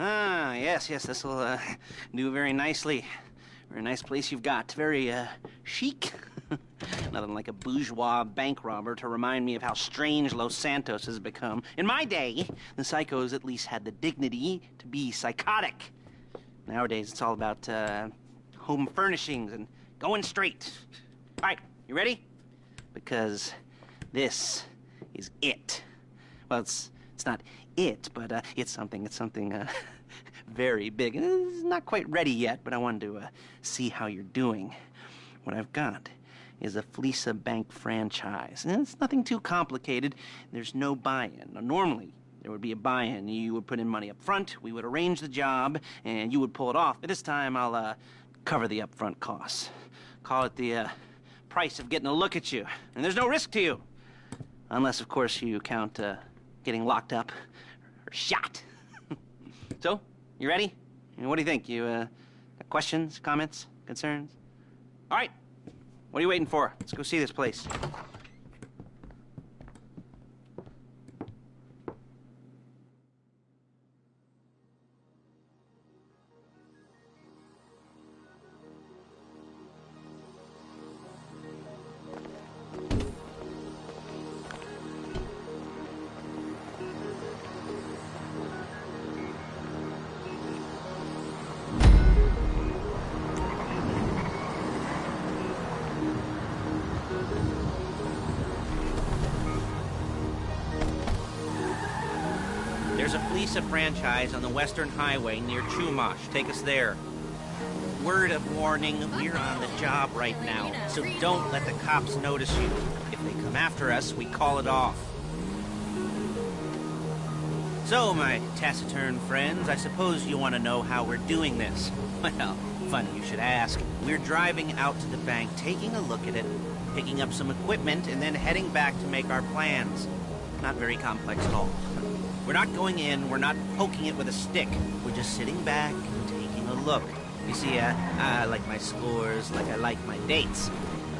Ah, yes, this will do very nicely. Very nice place you've got. Very chic. Nothing like a bourgeois bank robber to remind me of how strange Los Santos has become. In my day, the psychos at least had the dignity to be psychotic. Nowadays, it's all about home furnishings and going straight. All right, you ready? Because this is it. Well, it's not it, but it's something very big. It's not quite ready yet, but I wanted to see how you're doing. What I've got is a Fleeca Bank franchise. And it's nothing too complicated. There's no buy-in. Now, normally, there would be a buy-in. You would put in money up front, we would arrange the job, and you would pull it off. But this time, I'll cover the upfront costs. Call it the price of getting a look at you. And there's no risk to you. Unless, of course, you count getting locked up or shot. So, you ready? What do you think? You got questions, comments, concerns? All right. What are you waiting for? Let's go see this place. There's a Fleeca franchise on the Western Highway near Chumash. Take us there. Word of warning, we're on the job right now, so don't let the cops notice you. If they come after us, we call it off. So, my taciturn friends, I suppose you want to know how we're doing this. Well, funny you should ask. We're driving out to the bank, taking a look at it, picking up some equipment, and then heading back to make our plans. Not very complex at all. We're not going in, we're not poking it with a stick. We're just sitting back and taking a look. You see, I like my scores like I like my dates.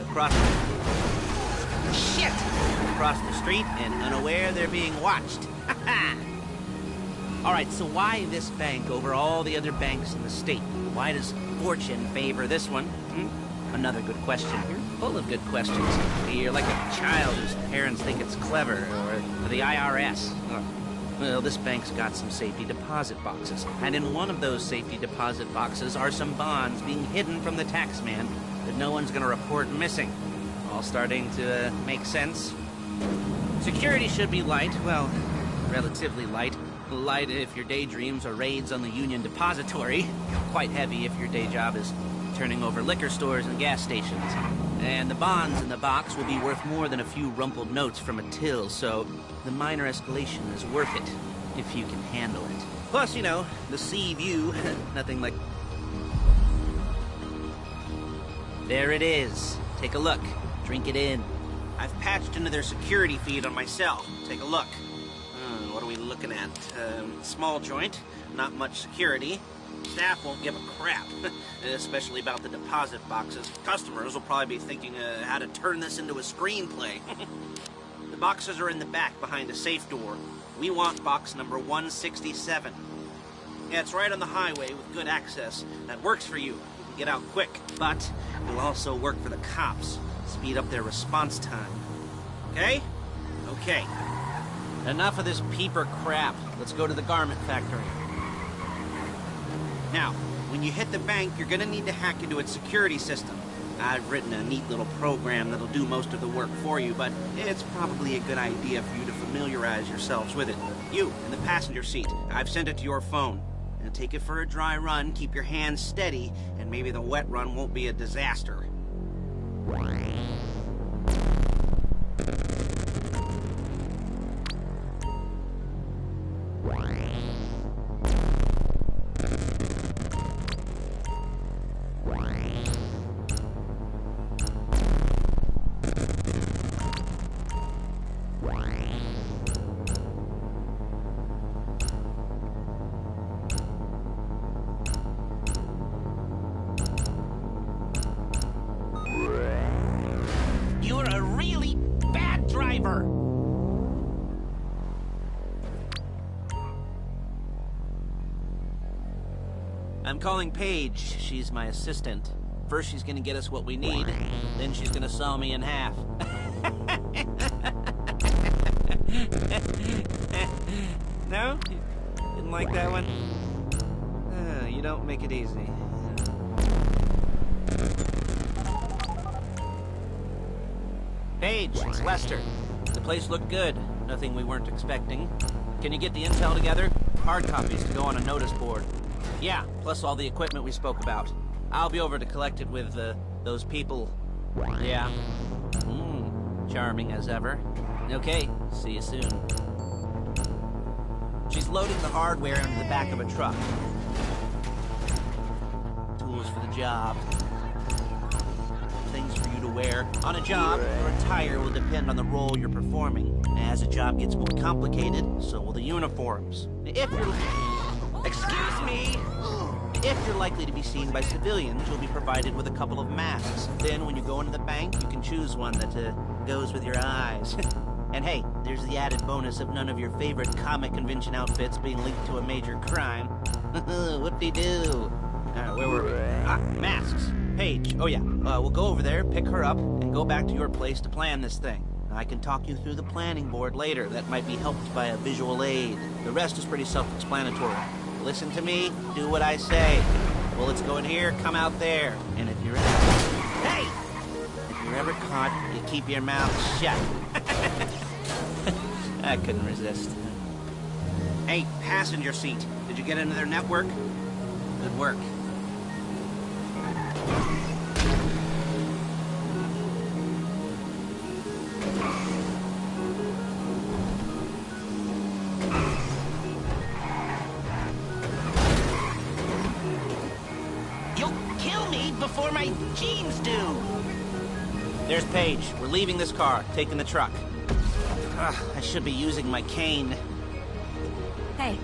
Across the street and unaware they're being watched. All right, so why this bank over all the other banks in the state? Why does fortune favor this one? Another good question. You're full of good questions. You're like a child whose parents think it's clever, or the IRS. Well, this bank's got some safety deposit boxes, and in one of those safety deposit boxes are some bonds being hidden from the tax man that no one's gonna report missing. All starting to make sense? Security should be light, well, relatively light. Light if your daydreams are raids on the Union Depository. Quite heavy if your day job is turning over liquor stores and gas stations. And the bonds in the box will be worth more than a few rumpled notes from a till, so the minor escalation is worth it, if you can handle it. Plus, you know, the sea view, nothing like... There it is. Take a look. Drink it in. I've patched into their security feed on my cell. Take a look. What are we looking at? Small joint, not much security. Staff won't give a crap, especially about the deposit boxes. Customers will probably be thinking how to turn this into a screenplay. The boxes are in the back behind a safe door. We want box number 167. Yeah, it's right on the highway with good access. That works for you. You can get out quick, but it'll also work for the cops. Speed up their response time. Okay? Okay. Enough of this peeper crap. Let's go to the garment factory. Now, when you hit the bank, you're gonna need to hack into its security system. I've written a neat little program that'll do most of the work for you, but it's probably a good idea for you to familiarize yourselves with it. You, in the passenger seat, I've sent it to your phone. Now take it for a dry run, keep your hands steady, and maybe the wet run won't be a disaster. You're a really bad driver. I'm calling Paige. She's my assistant. First she's gonna get us what we need, then she's gonna saw me in half. No? Didn't like that one? You don't make it easy. Paige, it's Lester. The place looked good. Nothing we weren't expecting. Can you get the intel together? Hard copies to go on a notice board. Yeah, plus all the equipment we spoke about. I'll be over to collect it with, those people. Yeah. Charming as ever. Okay, see you soon. She's loading the hardware into the back of a truck. Tools for the job. Things for you to wear. On a job, your attire will depend on the role you're performing. As the job gets more complicated, so will the uniforms. If you're... Excuse me! If you're likely to be seen by civilians, you'll be provided with a couple of masks. Then, when you go into the bank, you can choose one that goes with your eyes. And hey, there's the added bonus of none of your favorite comic convention outfits being linked to a major crime. Whoop-de-doo. Where were we? Masks. Paige. Oh yeah, we'll go over there, pick her up, and go back to your place to plan this thing. I can talk you through the planning board later. That might be helped by a visual aid. The rest is pretty self-explanatory. Listen to me, do what I say. Bullets go in here, come out there. And if you're Hey! If you're ever caught, you keep your mouth shut. I couldn't resist. Hey, passenger seat. Did you get into their network? Good work. You'll kill me before my jeans do. There's Paige. We're leaving this car, taking the truck. I should be using my cane. Hey.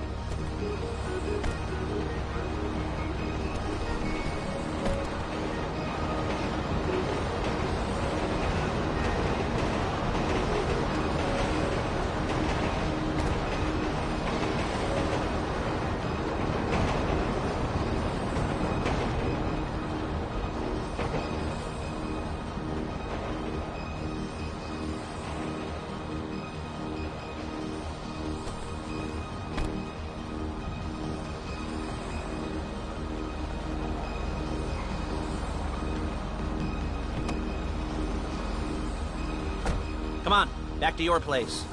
Come on, back to your place.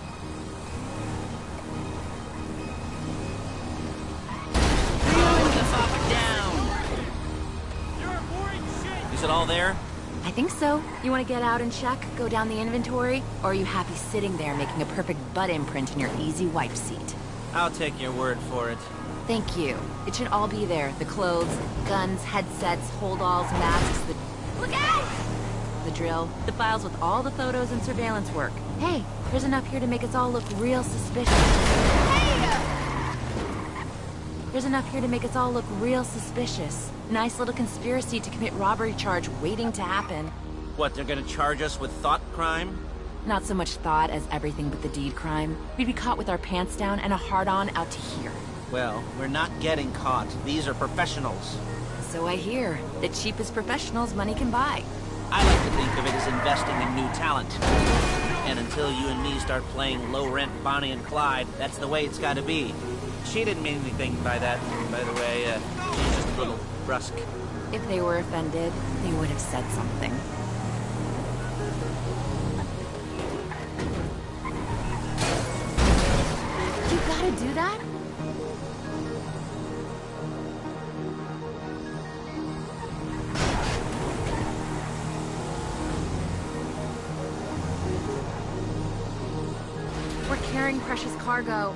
Is it all there? I think so. You want to get out and check, go down the inventory, or are you happy sitting there making a perfect butt imprint in your easy wipe seat? I'll take your word for it. Thank you. It should all be there. The clothes, guns, headsets, holdalls, masks, the... Look out! The drill, the files with all the photos and surveillance work. Hey, there's enough here to make us all look real suspicious. Hey! There's enough here to make us all look real suspicious. Nice little conspiracy to commit robbery charge waiting to happen. What, they're gonna charge us with thought crime? Not so much thought as everything but the deed crime. We'd be caught with our pants down and a hard-on out to here. Well, we're not getting caught. These are professionals. So I hear. The cheapest professionals money can buy. I like to think of it as investing in new talent. And until you and me start playing low-rent Bonnie and Clyde, that's the way it's gotta be. She didn't mean anything by that, by the way. She's just a little brusque. If they were offended, they would have said something. You gotta do that? We're carrying precious cargo.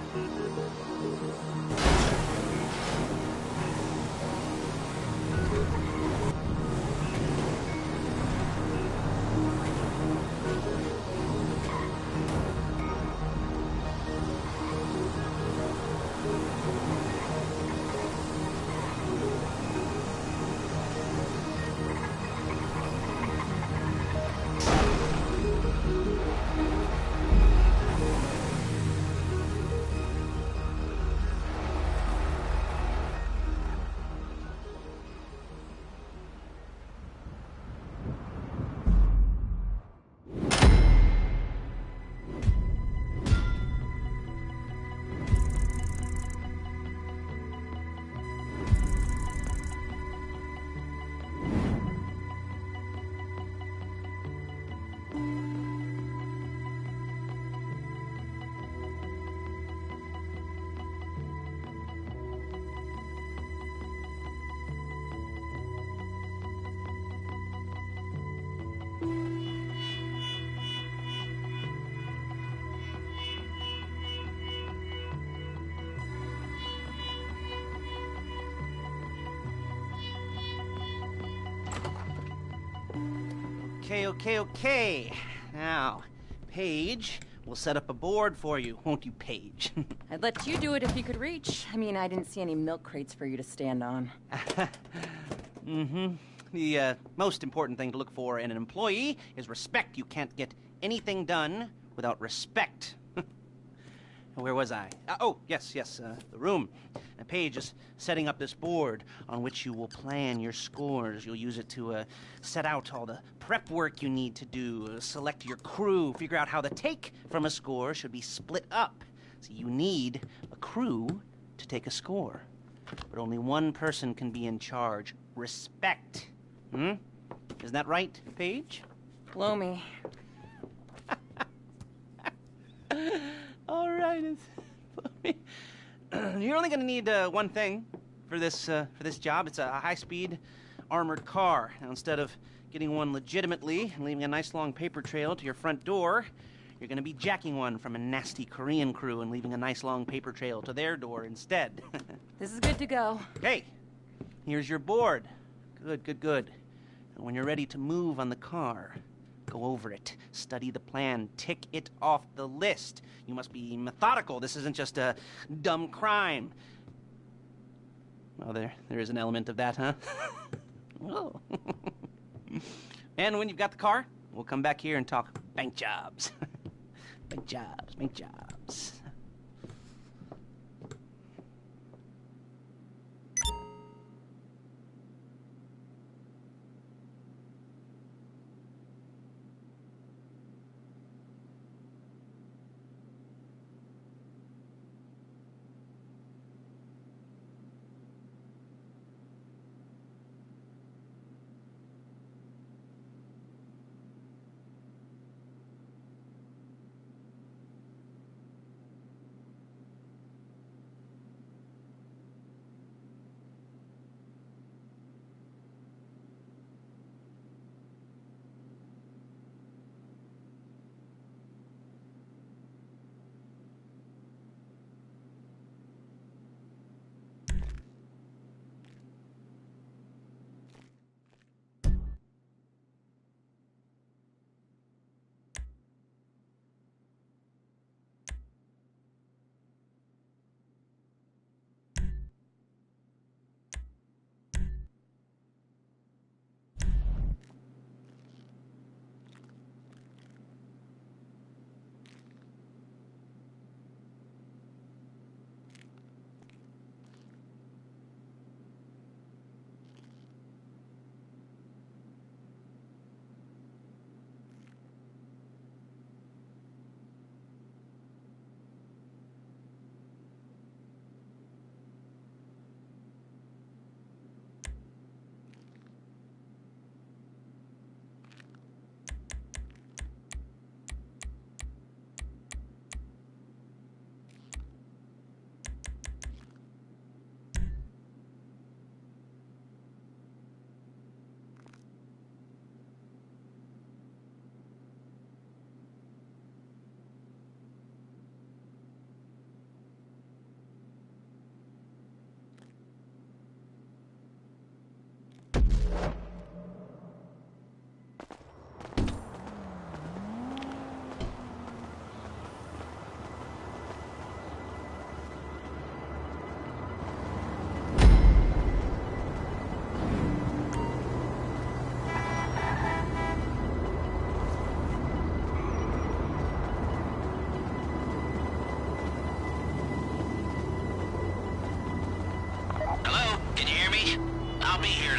Okay. Now, Paige, we'll set up a board for you, won't you, Paige? I'd let you do it if you could reach. I mean, I didn't see any milk crates for you to stand on. The most important thing to look for in an employee is respect. You can't get anything done without respect. Where was I? Yes, the room. Paige is setting up this board on which you will plan your scores. You'll use it to set out all the prep work you need to do, select your crew, figure out how the take from a score should be split up. So you need a crew to take a score. But only one person can be in charge. Respect. Isn't that right, Paige? Blow me. All right. You're only going to need one thing for this job. It's a high-speed armored car. Now, instead of getting one legitimately and leaving a nice long paper trail to your front door, you're going to be jacking one from a nasty Korean crew and leaving a nice long paper trail to their door instead. This is good to go. Okay, here's your board. Good. And when you're ready to move on the car, go over it, study the plan, tick it off the list. You must be methodical. This isn't just a dumb crime. Well, there is an element of that, huh? Oh. And when you've got the car, we'll come back here and talk bank jobs. Bank jobs.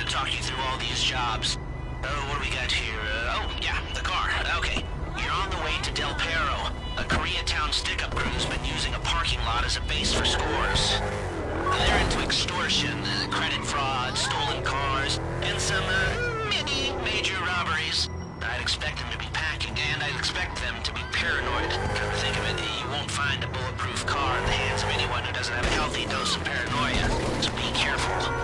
talk you through all these jobs. What do we got here? The car. Okay. You're on the way to Del Perro. A Koreatown stick-up crew's been using a parking lot as a base for scores. They're into extortion, credit fraud, stolen cars, and some, major robberies. I'd expect them to be packing, and I'd expect them to be paranoid. Come to think of it, you won't find a bulletproof car in the hands of anyone who doesn't have a healthy dose of paranoia. So be careful.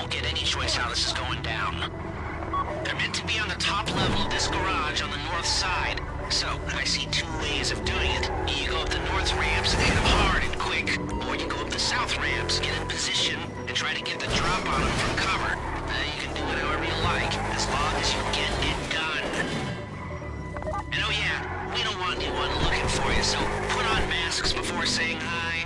won't get any choice how this is going down. They're meant to be on the top level of this garage on the north side. So, I see two ways of doing it. You go up the north ramps and hit them hard and quick. Or you go up the south ramps, get in position, and try to get the drop on them from cover. You can do it however you like, as long as you get it done. And oh yeah, we don't want anyone looking for you, so put on masks before saying hi.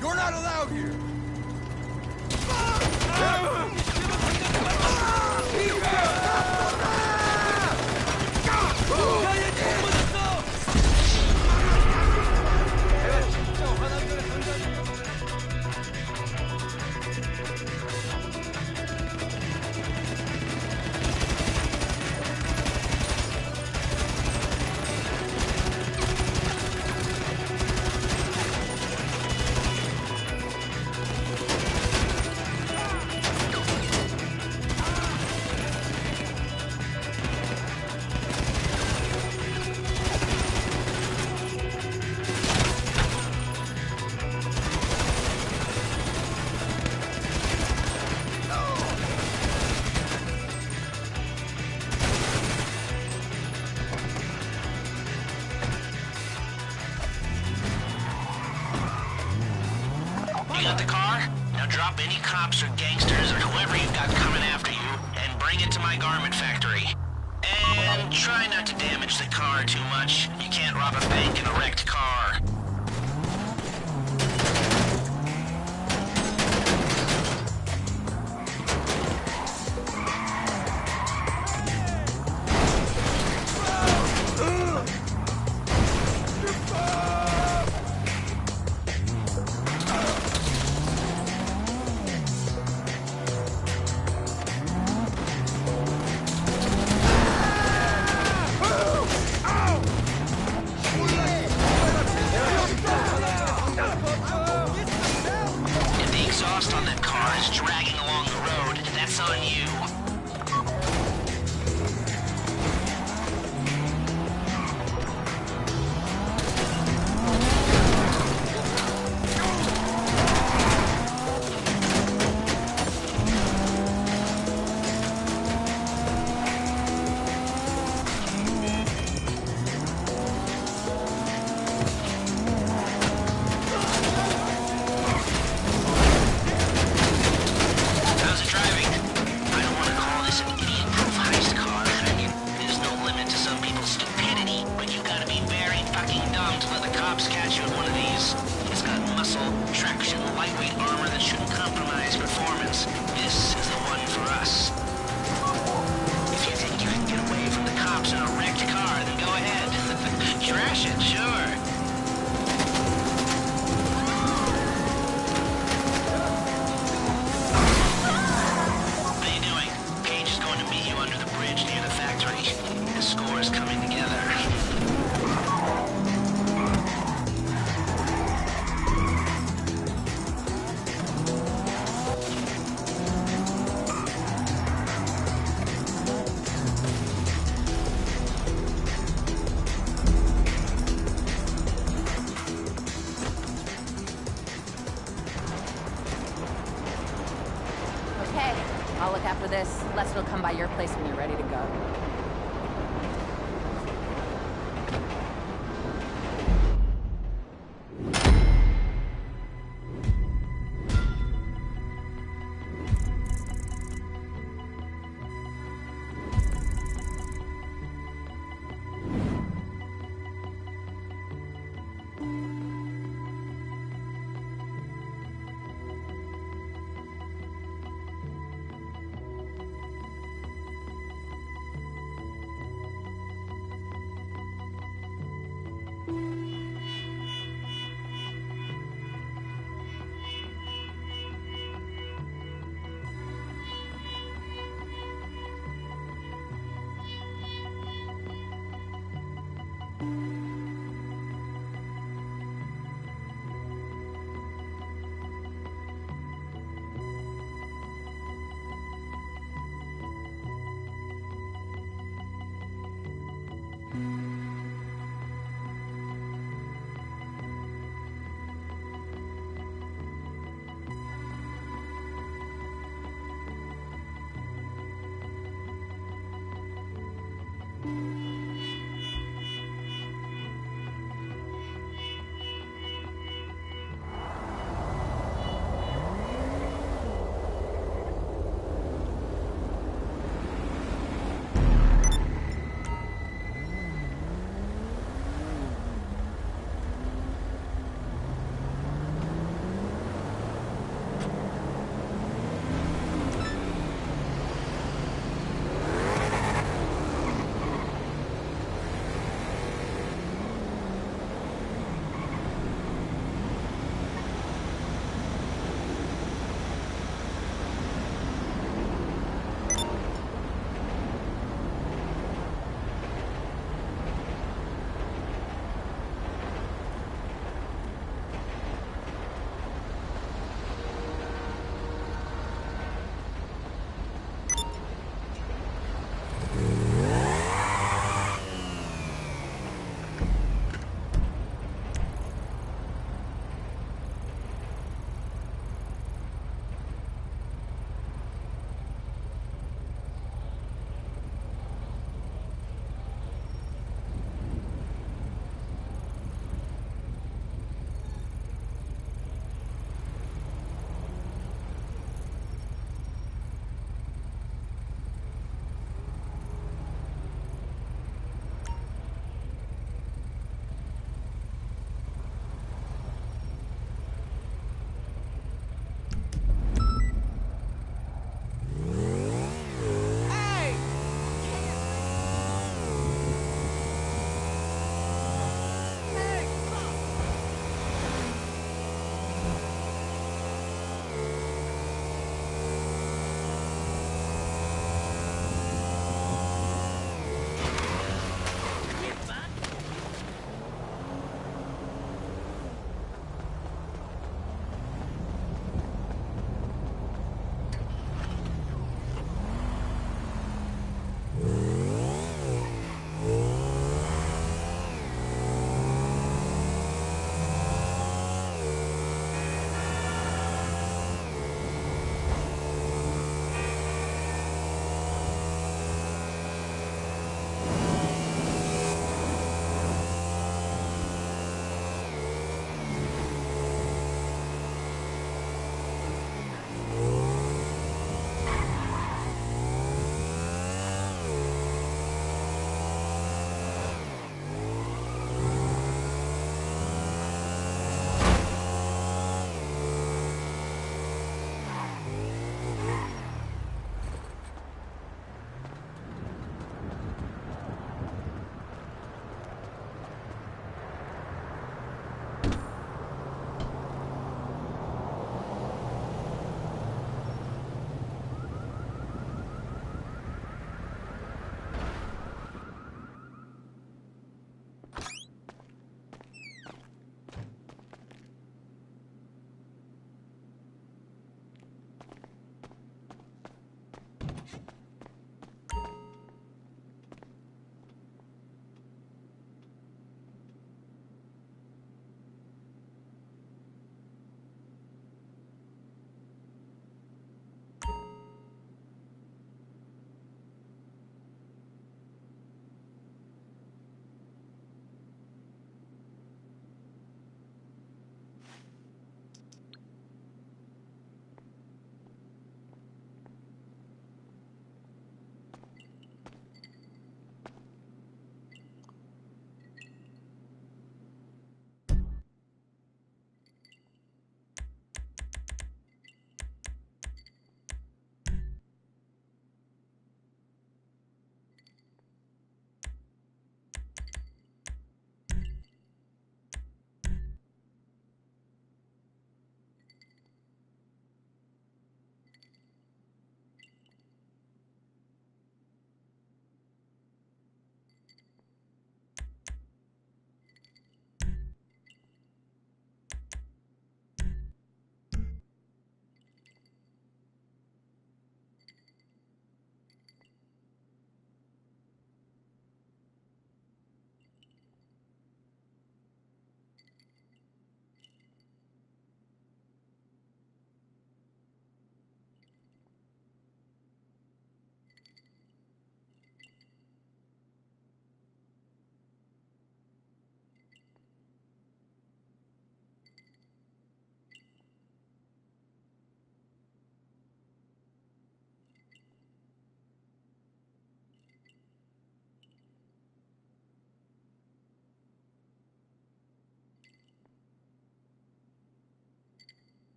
You're not allowed here! You got the car? Now drop any cops or gangsters or whoever you've got coming after you and bring it to my garment factory. And try not to damage the car too much. You can't rob a bank in a wrecked car. On that car is dragging along the road. That's on you. Traction, lightweight armor that shouldn't compromise performance. This is the one for us. If you think you can get away from the cops in a wrecked car, then go ahead. Trash it, sure. How you doing? Paige is going to meet you under the bridge near the factory. The score is coming together. Okay, I'll look after this. Lester will come by your place when you're ready to go.